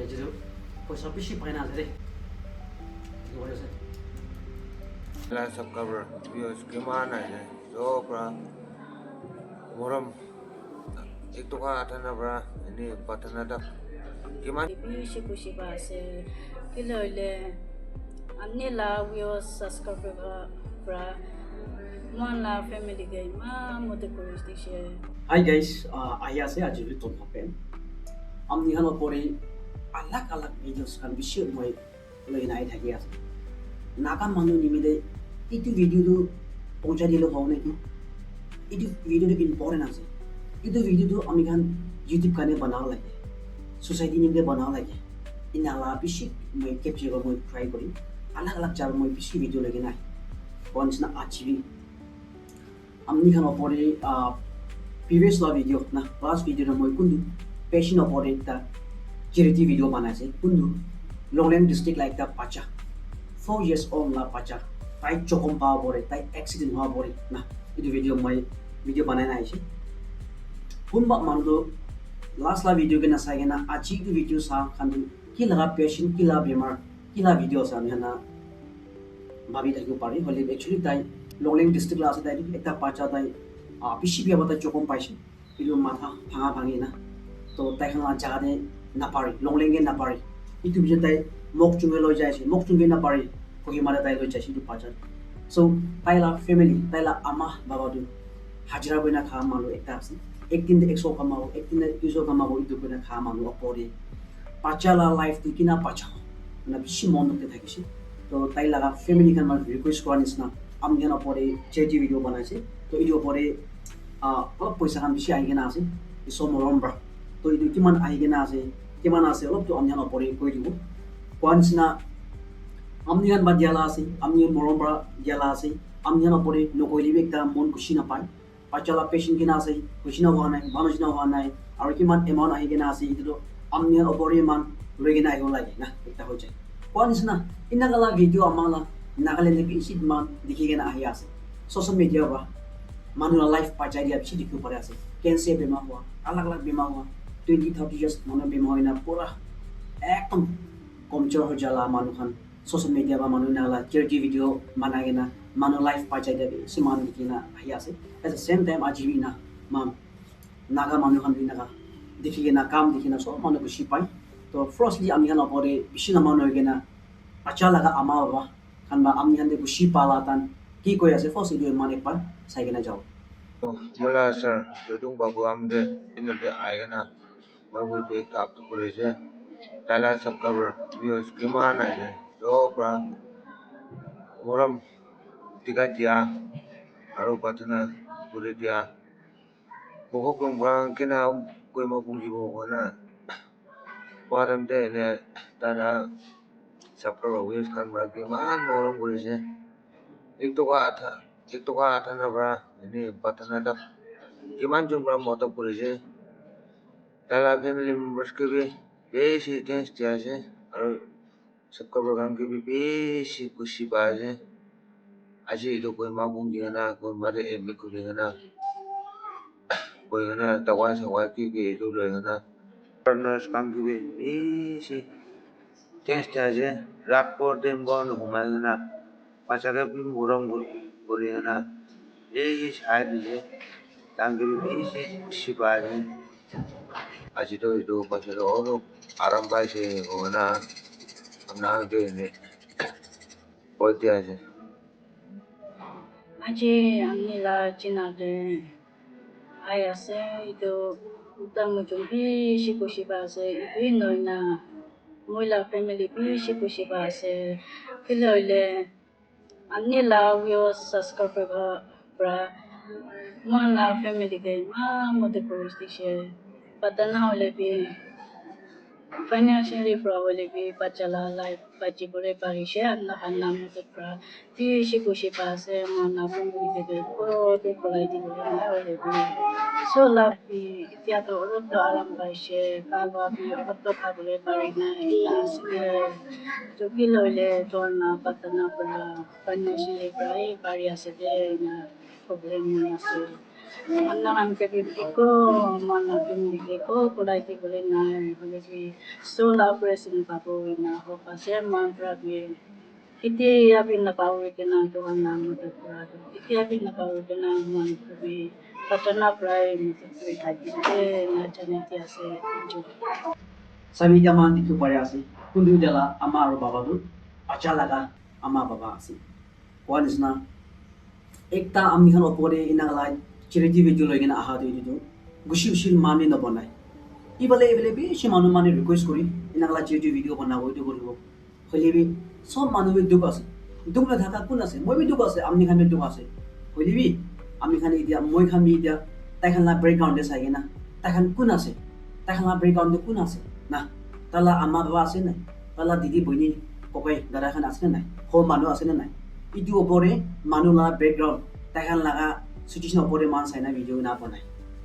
지금 벌써 빛이 많이 나더래. 이거 버렸어. Last cover views gimana ya so bra moram itu kan ada bra ini button ada gimana Bishi base kilole anila wio subscribe bra mana family gay ma mode koristishe. Hi guys, ayah saya aja itu happen. Amni kan opori alak videos kan bisa mulai naik lagi ya. Nakam manu ni mide itu video tu ponsel di lo phone ni itu video tu important আছে. itu video tu আমি kan YouTube kan बनाओ लगे. Society ni बनाओ लगे. Inala bisa मैं capture कर मैं try करी. अलग cara मैं bisa video lagi ना. Once na achieve. Amni kan opori previous la video na last video na moi kundu passion opore ta charity video banase kundu Longland district like ta pacha 4 years old la pacha tai chokom pa bore tai accident hoa bore na itu video moi video banai na ise kunba mando last la video ke na sa na achi itu video sa khandu ki laga patient ki la bemar ki la video sa na bhabi thakyo pare hole actually tai Longland district la ase tai ekta pacha tai PCB about the Chocom Paishi, you mata, Pangapangina, to Takan Jade, Napari, Longling and Napari. It to be the Mokchungelo Jashi, Mokchungi Napari, Kohimada Daigo Jashi to Pacha. So, Taila family, Taila Ama Babadu, Hajrawina Kamalu, Ekasi, 18 the Exo Kamau, 18 the Uso Kamau, to Kuna Kamalu, Opori, Pachala life to Kina Pacha, and a Bishimon of the Takishi. So, Taila family can request one is now. I'm gonna put a charity video banasi. तो इडियो परे अलग पैसा Khan BC आइगेना आसे इसो मरमब्रा तो इदि किमान आइगेना आसे किमान आसे अलग तो आमनियान परे कोइ दिबो क्वान्सना आमनियान बा दियाला आसे आमनियान मरमब्रा दियाला आसे आमनियान परे नकोइलि बेकता मन खुशी ना पाइ पाचला पेशेंट किना आसे खुशी ना हुआ नाइ मानुस ना हुआ नाइ आरो किमान एमाउन्ट आइगेना आसे इदि तो आमनियान परे मान रेगेना आइगो लागे ना एकता हो जाय क्वान्सना इनागला भिडियो आमाला नागालेन्ड के इसिद मान दिखिगेना आइ आसे सोशल मीडिया बा Manula life pacha dia bisi dikhu pare ase cancer bema hua alag bema hua 20-30 years manu bema hoina pura ekdom komjor ho jala manu khan social media ba manu nala charity video managena manu life pacha dia si manu dikina ahi ase at the same time ajibi na mam naga manu khan binaga dikhigena kam dikhina so manu ko sipai to firstly ami khan opore bisi na manu hoigena pacha laga ama ba khan ba ami khan de ko sipala tan ki koi ase first video man ekbar saigena jao mula sir tudung babu amde ini de aigana babu de kap to polise tala sab cover views gimana ya so bra moram tiga dia aro patna pure dia bohok bang kena koi ma bungi bo na param de ne tara sab cover views kan bra gimana moram polise एक तो का आता ना बड़ा ini patana dak gimana jumlah motor polisi dalam family members ke bi besi tens tiase और सबका programme के भी बेसी खुशी बाजे aji itu koy mabung dia na koy mare emi ko dia na koy na tawa sa wa ki itu dia na partners kam ki besi tens tiase rapor dem gon humai na pasaga bi muram guri na ये शायद ये तंगे से शिपाई आज तो बच्चे और आराम पाए से होना अपना के ने बोलते हैं Aje anila chinade ayase itu utang mujung bishi base ibi noina muila family bishi base kilole anila wio subscribe bra mana family gay ma mode koristishe padana hole bi financially probably be pachala life pachibure parishe anna hanna mode pra bishi base mana family gay ko de kolai di hole bi so la bi itia to to alam baishe kalwa bi to kabule parina ila to kilole to na patana pala financially prai paria se de na problem na se naman kaditi ko, manapin ko, kulay ti kulay na, pagkasi, so lapresin pa po na ako, kasi man, grabe, iti abin nakauwi ka na tuwan na matagurado. Iti abin nakauwi ka na man kabi. Pato na pray matagurado tayo. Na dyan iti ase enjoy. Sami jaman itu pariyasi kundu jala ama aro baba du achalaga ama baba asi one is na ekta amni khan opore inang lai charity video logena aha du du gushi gushi mani na banai ibale be shi manu mani request kori inang lai charity video banabo itu koribo kholi bi sob manu bi duk ase duk na thaka kun ase moi bi duk ase amni khan bi duk ase kholi bi amni khan idia moi khan bi idia tai khan la background de sai na tai khan kun ase tai khan la background de kun ase nah tala ama baba ase nai tala didi boini kokai dara khan ase nai ho manu ase nai idu opore manu la background tai khan laga situation opore man sai na video na banai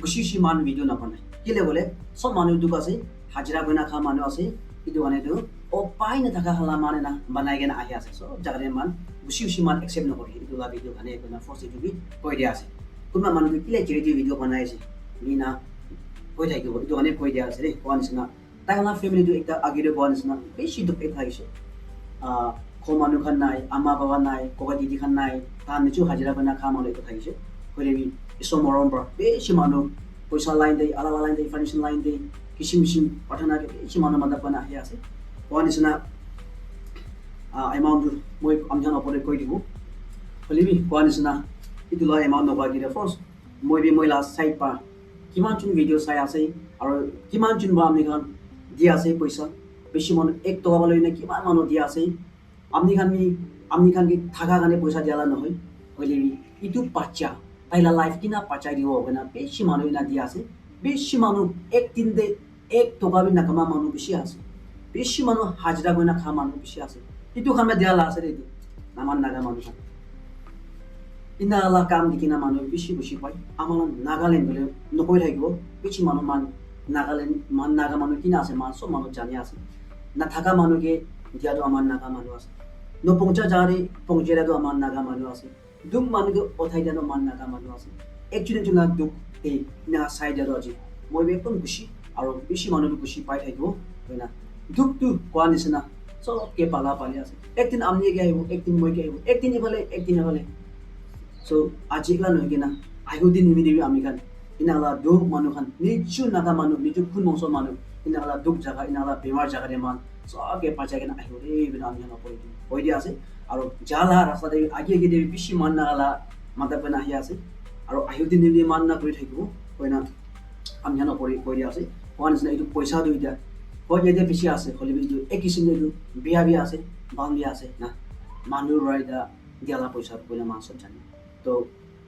gushi shi man video na banai kile bole sob manu duk ase hajira bana kha manu ase idu ane do o pai na thaka hala mane na banai gena ahi ase so jagare man gushi man accept na kori idu la video khane ko na force idu bi koi dia ase kuma manu kile charity video banai ase mina koi thai ko idu ane koi dia ase re one is na tangla family du ekta agire bonus na beshi du ek thaise ko manu khan nai ama baba nai ko ga didi khan nai ta ni chu hajira bana kha ma le ko thaise ko le bi iso morom bra beshi manu poisa line dei ala line dei financial line dei kishim pathana ke beshi manu manda bana he ase one is na amount du moi amjan opore koi dibu ko le bi one is na itu la amount no ba gire first moi la side pa kiman chun video sai ase aro kiman chun ba amni khan dia ase paisa beshi manu ek toka baloi na kiman manu dia ase amni khan ki thaga gane paisa diala na hoi hoile itu pacha taila life kina pacha diwo bana beshi manu ina dia ase beshi manu ek din de ek toka bi nakama manu beshi ase beshi manu hajra gona kha manu beshi ase itu khan ma diala ase re itu naman naga manu khan ina la kam dikina manu beshi pai amala nagaland bole nokoi thakibo beshi manu man Nagaland man naga manu kina ase man so manu jani ase na thaka manu ke dia do aman naga manu ase no pongcha jare pongjera do aman naga manu ase duk manu ke othai do man naga manu ase actually juna duk e na side do ji moi be kon gushi aro bishi manu be gushi pai thaibo hoina duk tu kwan isna so ke pala pali ase ekdin amni ke aibo ekdin moi ke aibo ekdin ebale so ajikla no gena ayudin nimidi amikan inala duk manu khan nichu naga manu nichu kun mongso manu inala duk jaga inala bemar jaga de man so age pacha gena ahi re bina amna no koi dia ase aro jala rasta de age de bishi man nagala mata bana hi ase aro ayudin ni man na koi thakibo koina amna no koi dia ase once na itu poisa do dia ko je de bishi ase kholi bi du ekisin de du biya bi ase bang bi ase na manu rai da diala poisa koina man sob jani to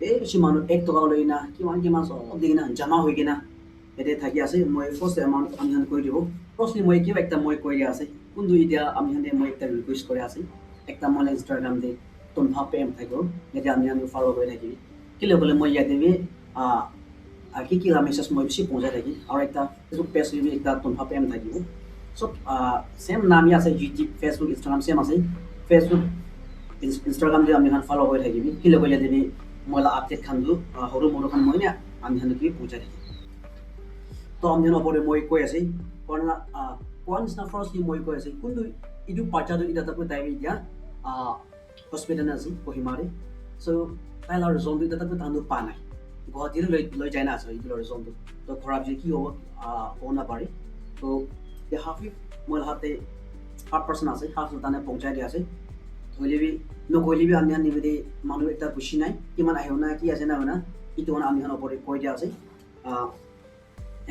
beshi manu ek toka loina kiman so digina jama hoigena ete thaki ase moi first amount ami han koi dibo firstly moi ki ekta moi koi ase kundu idia ami han de moi ekta request kore ase ekta moi Instagram de ton bha pem thago ete ami han follow koi thaki kile bole moi ya debi ki la message moi bishi pongja thaki aur ekta Facebook page bi ekta ton bha pem thaki so same naam ya ase YouTube Facebook Instagram same ase Facebook Instagram de ami han follow koi thaki kile bole debi mola update khan du horu moru khan moi na ami han ki puja ri to ami no pore moi koi ase kona once na first moi koi ase kundu idu pacha do ida ta ko dai dia hospital na ase Kohimare so taila result ida ta ko tandu pa nai godir loi jaina ase idu result to kharab je ki ho ona pare to ye half mola hate half person ase half tane pongchai dia ase tholebi no koilibi amni han nimede manu ekta bushi nai kiman ahona ki ase na hona itu ona amni han opore koi dia ase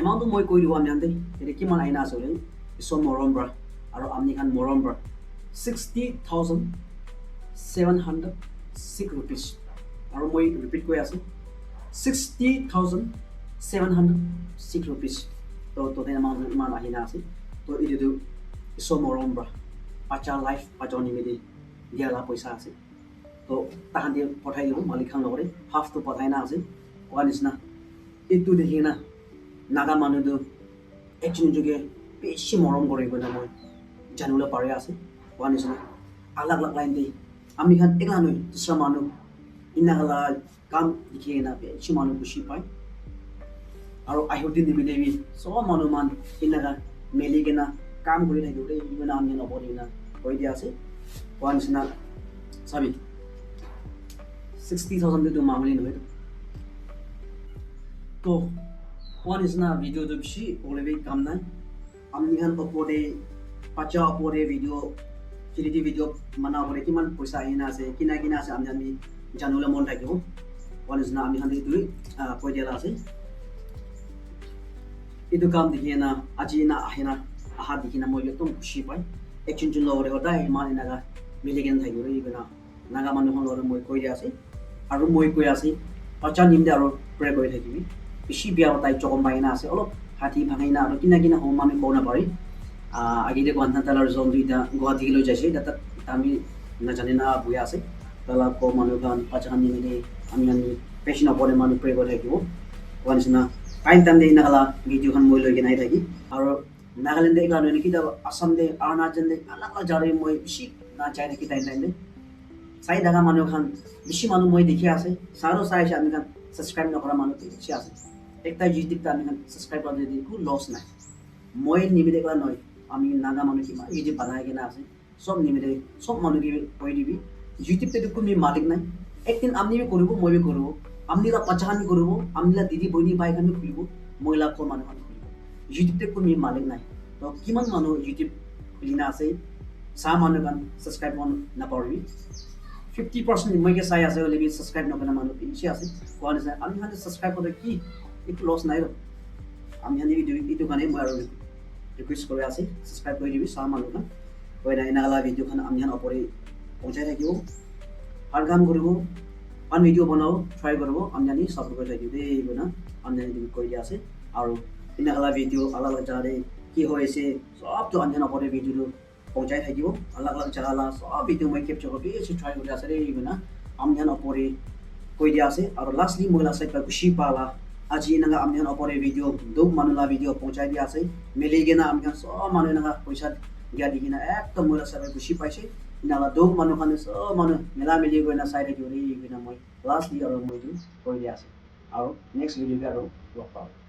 amount moi koi diwa amni han de ere kiman aina ase le iso morom bra aro amni khan morom bra 60,706 rupees aro moi repeat koi ase 60,706 rupees to den amount man ahina ase to idu iso morom bra pacha life pacha nimede dia la paisa ase to tahan dia pathai dibo malik khan logore half to pathai na ase one is na itu de hina naga manu do actually joge beshi morom gore gona moi janula pare ase one is na alag line de ami khan ekla noi dusra manu ইনাগলা কাম দেখি না বেশি মানুষ খুশি পায় আর আইহতি নিমিলেবি সব মানুষ মান ইনাগা মেলি কিনা কাম করে থাকিব রে ইমানে আমি নবরি না কই দিয়া আছে ওয়ান্স না সাবি 60,000 তো মামুলি নয় তো one is na video to bishi olebe kam nai amni han opode pacha opode video chiliti video mana ore kiman poisa ina ase kina ase amni ami janula mon thakibo one is na ami han dui koi dela ase itu kam dikhina aji na ahina aha dikhina moi ekdom khushi pai action jun lore oda imani naga miligen thakibo re ibena naga manu hon lore moi koi dia ase aru moi koi ase pacha nimde aro pray koi thakibi বেশি বিয়া তাই চকম পাই না আছে অলপ হাতি ভাঙাই না আৰু কিনা হোম আমি কওঁ না পাৰি আগেতে গুৱাহাটীৰ জন দুইটা গুৱাহাটীলৈ যাইছে তাত আমি নাজানে না বয়া আছে তালা ক মানুহ গান পাঁচখান নিমিলে আমি পেচি নপৰে মানুহ প্ৰে কৰি থাকিব কোৱা নিচিনা টাইম দে নাগালা ভিডিঅ'খন মই লৈ কিনাই থাকি আৰু নাগালেণ্ডে কাৰণে নেকি আসাম দে অৰুণাচল দে আলাগ জাৰে মই বেছি না চাই থাকি টাইম দে চাই থাকা মানুহখন বেছি মানুহ মই দেখি আছে চাৰো চাই আছে আমি খান সাবস্ক্ৰাইব নকৰা মানুহ বেছি আছে একটা ইউটিউব আমি সাবস্ক্রাইব করে দিই কোনো লস নাই মই নিমিলে করা নয় আমি নাগা মানুষ কি ইউটিউব বানাই কিনা আছে সব নিমিলে সব মানুষ কি কই দিবি ইউটিউব তে কোনো মালিক নাই একদিন আপনি করব মই করব আপনিরা পাঁচখানি করব আপনিরা দিদি বইনি ভাই খানি খুলিব মহিলা কো মানুষ খুলিব ইউটিউব তে কোনো মালিক নাই তো কিমান মানুষ ইউটিউব খুলিনা আছে সা মানুষ গান সাবস্ক্রাইব না পারবি 50% মই কে চাই আছে ওলি সাবস্ক্রাইব নকৰা মানুহ বেছি আছে কোৱা নিচিনা আমি হাতে সাবস্ক্ৰাইব কৰে কি একটু লস নাই আমি হানি ভিডিও এইটো কাৰণে মই আৰু ৰিকুৱেষ্ট কৰি আছে সাবস্ক্ৰাইব কৰি দিবি সা মানুহ গান কই না এনাগলা ভিডিওখন আমি হান ওপৰে পਹੁঁচাই থাকিব আৰ কাম কৰিব আন ভিডিও বনাও ট্ৰাই কৰব আমি জানি সাপোৰ্ট কৰে থাকিব দেই বনা আমি জানি তুমি কই দিয়া আছে আৰু এনাগলা ভিডিও আলাদা জাৰে কি হয়েছে সব তো আমি হান ওপৰে ভিডিও পৌঁছাই থাকিব আলাগ আলাগ জায়গা সব ভিডিও মই ক্যাপচার করবি এসে ট্রাই করে আছে রে না আমি জান ওপরে কই দিয়া আছে আর লাস্টলি মহিলা সাইড পা খুশি পালা আজি নাগা আমি জান ওপরে ভিডিও দো মানুলা ভিডিও পৌঁছাই দিয়া আছে মিলি গেনা আমি জান সব মানুহ নাগা পয়সা দিয়া দি কিনা একদম মহিলা সাইড খুশি পাইছে নালা দো মানুহ খানে সব মানুহ মেলা মিলি গৈ না চাই থাকিব রে না মই লাস্টলি আৰু মই কই দিয়া আছে আৰু নেক্সট ভিডিও আৰু লগ পাম